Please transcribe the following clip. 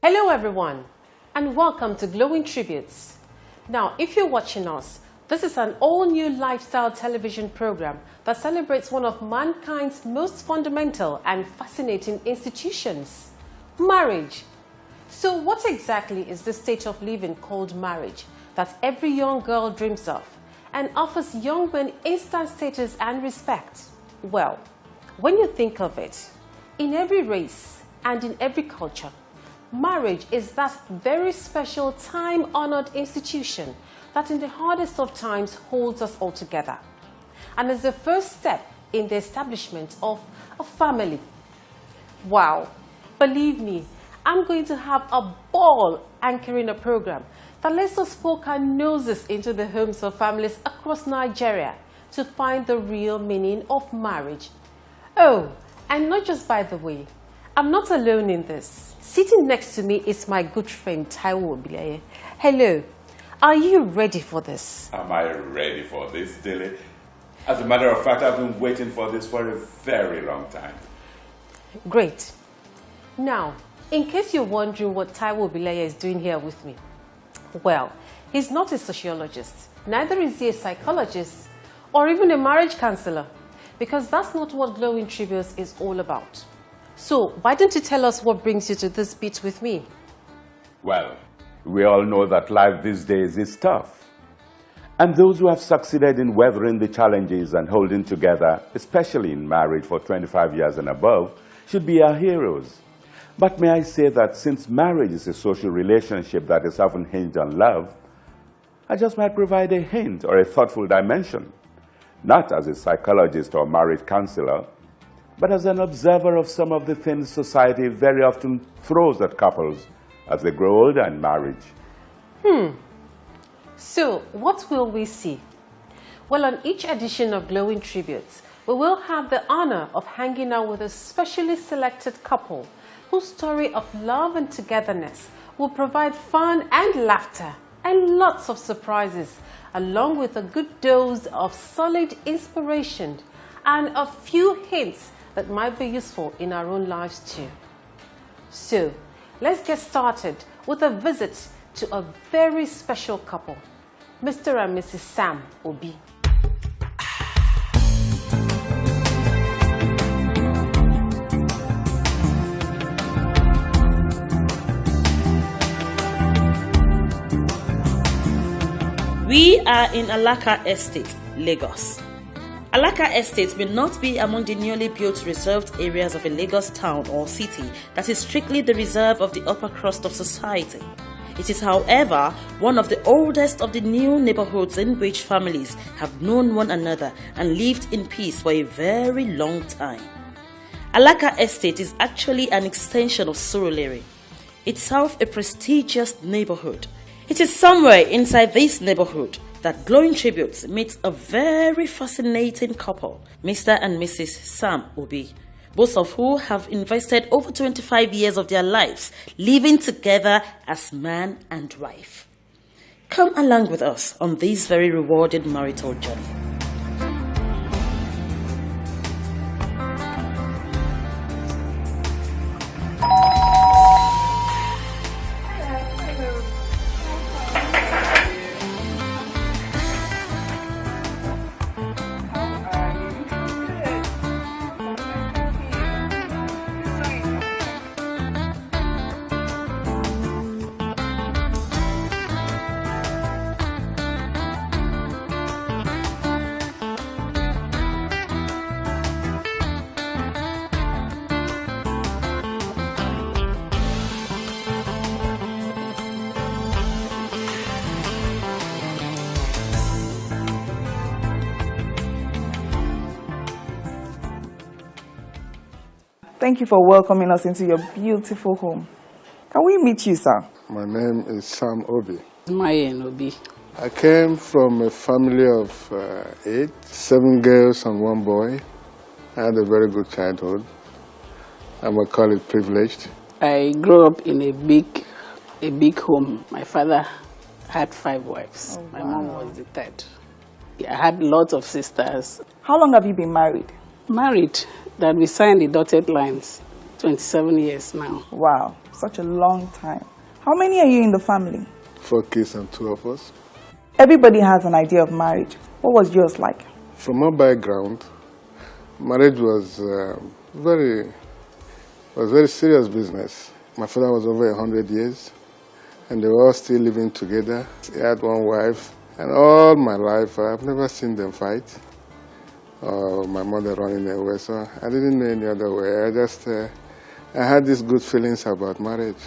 Hello everyone, and welcome to Glowing Tributes. Now, if you're watching us, this is an all-new lifestyle television program that celebrates one of mankind's most fundamental and fascinating institutions, marriage. So what exactly is the state of living called marriage that every young girl dreams of and offers young men instant status and respect? Well, when you think of it, in every race and in every culture, marriage is that very special time-honored institution that in the hardest of times holds us all together and is the first step in the establishment of a family. Wow, believe me, I'm going to have a ball anchoring a program that lets us poke our noses into the homes of families across Nigeria to find the real meaning of marriage. Oh, and not just by the way, I'm not alone in this. Sitting next to me is my good friend Taiwo Obilaye. Hello, are you ready for this? Am I ready for this, Dilly? As a matter of fact, I've been waiting for this for a very long time. Great. Now, in case you're wondering what Taiwo Obilaye is doing here with me, well, he's not a sociologist, neither is he a psychologist or even a marriage counselor, because that's not what Glowing Tributes is all about. So, why don't you tell us what brings you to this beat with me? Well, we all know that life these days is tough. And those who have succeeded in weathering the challenges and holding together, especially in marriage for 25 years and above, should be our heroes. But may I say that since marriage is a social relationship that is often hinged on love, I just might provide a hint or a thoughtful dimension, not as a psychologist or marriage counselor, but as an observer of some of the things society very often throws at couples as they grow older in marriage. So, what will we see? Well, on each edition of Glowing Tributes, we will have the honor of hanging out with a specially selected couple whose story of love and togetherness will provide fun and laughter and lots of surprises, along with a good dose of solid inspiration and a few hints that might be useful in our own lives too. So, let's get started with a visit to a very special couple, Mr. and Mrs. Sam Obi. We are in Alaka Estate, Lagos. Alaka Estate may not be among the newly built reserved areas of a Lagos town or city that is strictly the reserve of the upper crust of society. It is, however, one of the oldest of the new neighborhoods in which families have known one another and lived in peace for a very long time. Alaka Estate is actually an extension of Surulere, itself a prestigious neighborhood. It is somewhere inside this neighborhood that Glowing Tributes meets a very fascinating couple, Mr. and Mrs. Sam Obi, both of who have invested over 25 years of their lives living together as man and wife. Come along with us on this very rewarding marital journey. Thank you for welcoming us into your beautiful home. Can we meet you, sir? My name is Sam Obi. Mayen Obi. I came from a family of 7 girls and 1 boy. I had a very good childhood. I would call it privileged. I grew up in a big home. My father had 5 wives. Oh, My wow. mom was the 3rd. I had lots of sisters. How long have you been married? Married, that we signed the dotted lines 27 years now. Wow, such a long time. How many are you in the family? 4 kids and 2 of us. Everybody has an idea of marriage. What was yours like? From our background, marriage was very serious business. My father was over 100 years, and they were all still living together. He had 1 wife, and all my life I've never seen them fight. My mother running away, so I didn't know any other way. I had these good feelings about marriage.